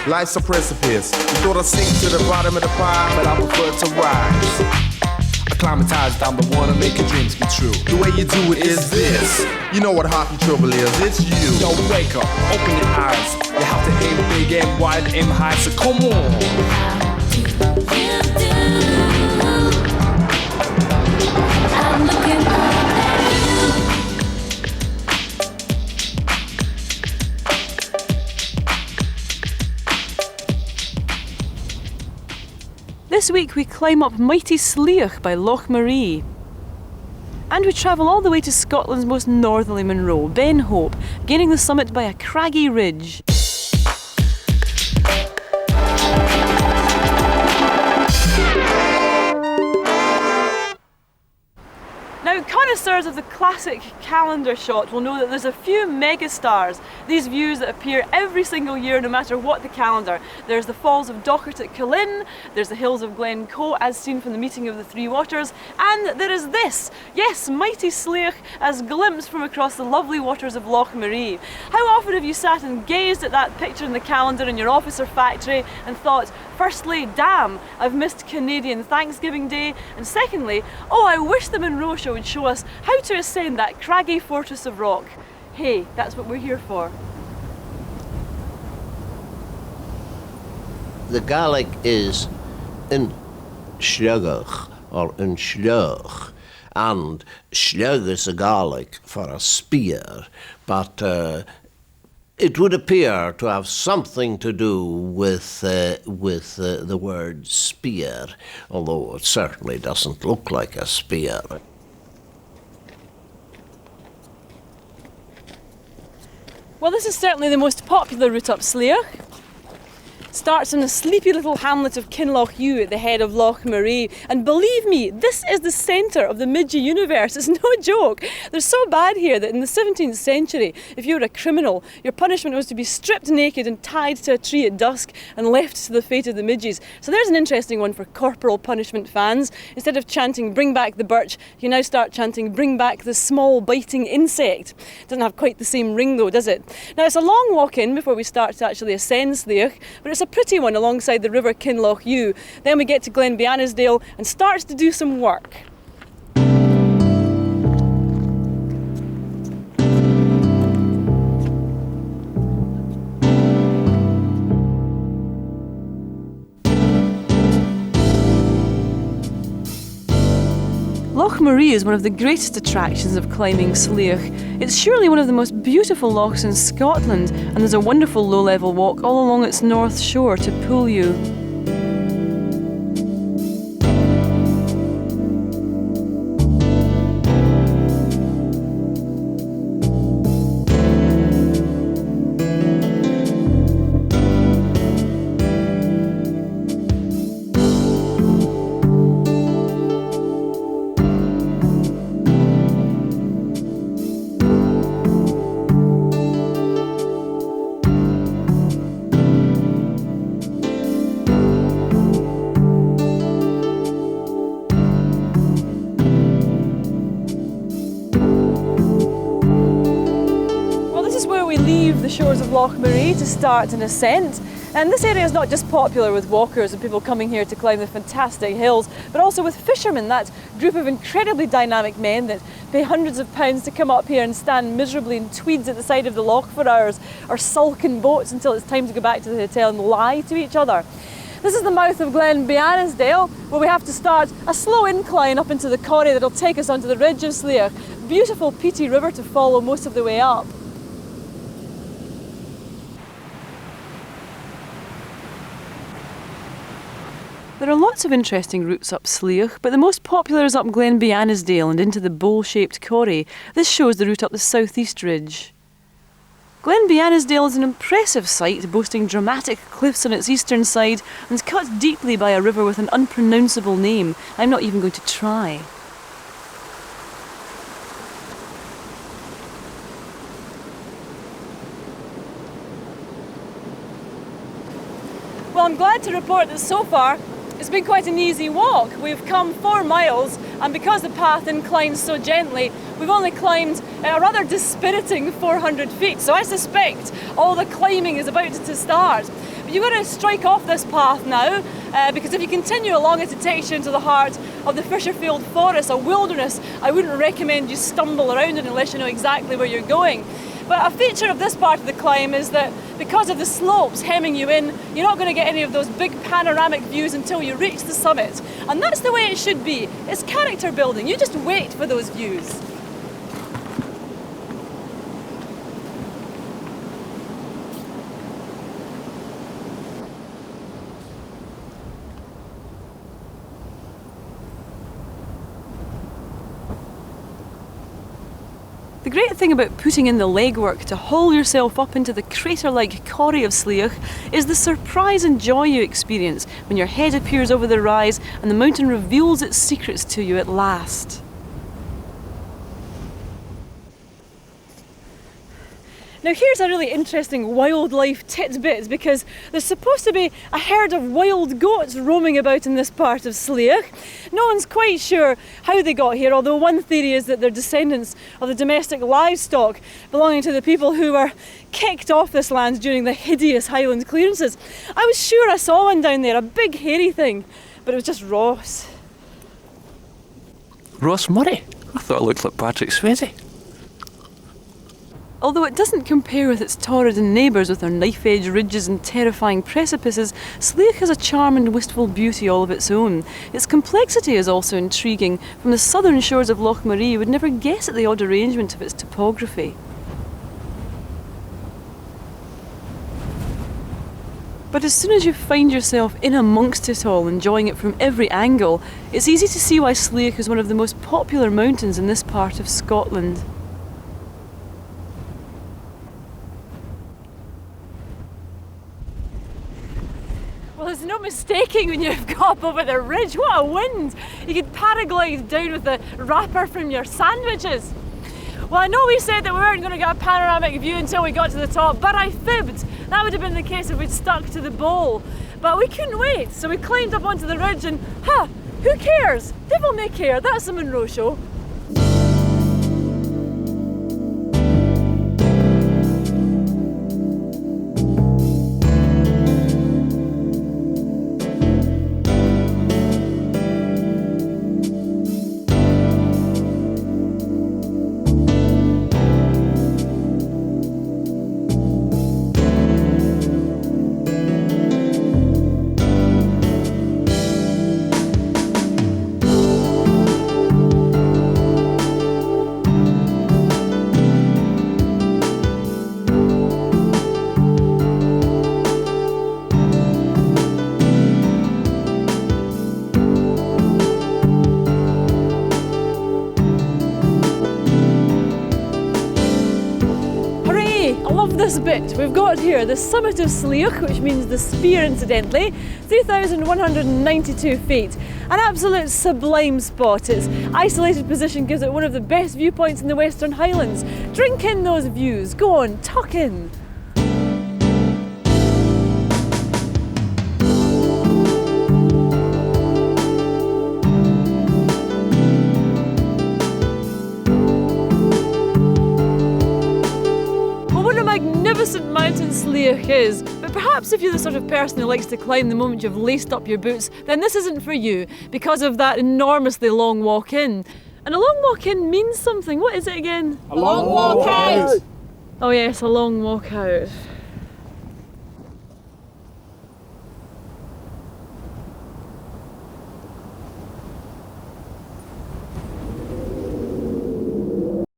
Life's a precipice. You thought I'd sink to the bottom of the pile, but I prefer to rise. Acclimatized down, but wanna make your dreams be true. The way you do it is this. You know what hockey trouble is, it's you. Yo, wake up, open your eyes. You have to aim big, aim wide, aim high, so come on. I'm looking up at you. This week we climb up mighty Sleagh by Loch Maree. And we travel all the way to Scotland's most northerly Munro, Ben Hope, gaining the summit by a craggy ridge. Now, connoisseurs of the classic calendar shot will know that there's a few megastars, these views that appear every single year no matter what the calendar. There's the Falls of Dochart at Culin, there's the hills of Glencoe as seen from the meeting of the Three Waters, and there is this, yes, mighty Sleagh as glimpsed from across the lovely waters of Loch Maree. How often have you sat and gazed at that picture in the calendar in your office or factory and thought, firstly, damn, I've missed Canadian Thanksgiving Day, and secondly, oh, I wish the Munro Show would show us how to ascend that craggy fortress of rock. Hey, that's what we're here for. The Gaelic is in Sleaghaich or in Slioch, and sleagh is a Gaelic for a spear, but it would appear to have something to do with the word spear, although it certainly doesn't look like a spear. Well, this is certainly the most popular route up Sleagh. Starts in the sleepy little hamlet of Kinlochewe at the head of Loch Maree. And believe me, this is the centre of the Midgey universe. It's no joke. They're so bad here that in the 17th century, if you were a criminal, your punishment was to be stripped naked and tied to a tree at dusk and left to the fate of the Midgeys. So there's an interesting one for corporal punishment fans. Instead of chanting, bring back the birch, you now start chanting, bring back the small biting insect. Doesn't have quite the same ring though, does it? Now it's a long walk in before we start to actually ascend Sleagh, but it's a pretty one alongside the river Kinlochewe. Then we get to Glenbeanisdale and starts to do some work. Loch Maree is one of the greatest attractions of climbing Sleagh. It's surely one of the most beautiful lochs in Scotland, and there's a wonderful low-level walk all along its north shore to Tuill Bhain. The shores of Loch Maree to start an ascent, and this area is not just popular with walkers and people coming here to climb the fantastic hills, but also with fishermen, that group of incredibly dynamic men that pay hundreds of pounds to come up here and stand miserably in tweeds at the side of the loch for hours, or sulk in boats until it's time to go back to the hotel and lie to each other. This is the mouth of Glenbeanisdale, where we have to start a slow incline up into the corrie that'll take us onto the ridge of Sleagh. Beautiful peaty river to follow most of the way up. There are lots of interesting routes up Sleagh, but the most popular is up Glenbeanisdale and into the bowl-shaped corrie. This shows the route up the southeast ridge. Glenbeanisdale is an impressive site, boasting dramatic cliffs on its eastern side and cut deeply by a river with an unpronounceable name. I'm not even going to try. Well, I'm glad to report that so far it's been quite an easy walk. We've come 4 miles, and because the path inclines so gently, we've only climbed a rather dispiriting 400 feet. So I suspect all the climbing is about to start. But you've got to strike off this path now, because if you continue along it, it takes you into the heart of the Fisherfield Forest, a wilderness. I wouldn't recommend you stumble around it unless you know exactly where you're going. But a feature of this part of the climb is that because of the slopes hemming you in, you're not going to get any of those big panoramic views until you reach the summit. And that's the way it should be. It's character building. You just wait for those views. The great thing about putting in the legwork to haul yourself up into the crater-like corrie of Sleagh is the surprise and joy you experience when your head appears over the rise and the mountain reveals its secrets to you at last. Now here's a really interesting wildlife tidbit, because there's supposed to be a herd of wild goats roaming about in this part of Sleagh. No one's quite sure how they got here, although one theory is that they're descendants of the domestic livestock belonging to the people who were kicked off this land during the hideous Highland clearances. I was sure I saw one down there, a big hairy thing, but it was just Ross. Ross Murray? I thought it looked like Patrick Swayze. Although it doesn't compare with its Torridonian neighbours with their knife-edge ridges and terrifying precipices, Sleagh has a charm and wistful beauty all of its own. Its complexity is also intriguing. From the southern shores of Loch Maree, you would never guess at the odd arrangement of its topography. But as soon as you find yourself in amongst it all, enjoying it from every angle, it's easy to see why Sleagh is one of the most popular mountains in this part of Scotland. Well, there's no mistaking when you've got up over the ridge. What a wind! You could paraglide down with the wrapper from your sandwiches. Well, I know we said that we weren't going to get a panoramic view until we got to the top, but I fibbed. That would have been the case if we'd stuck to the bowl. But we couldn't wait, so we climbed up onto the ridge and, who cares? Devil may care, that's the Monroe show. This bit we've got here, the summit of Slioch, which means the spear incidentally, 3,192 feet. An absolute sublime spot. Its isolated position gives it one of the best viewpoints in the Western Highlands. Drink in those views, go on, tuck in. Magnificent mountain Sleagh is, but perhaps if you're the sort of person who likes to climb the moment you've laced up your boots, then this isn't for you because of that enormously long walk in. And a long walk in means something. What is it again? A long walk out! Oh yes, a long walk out.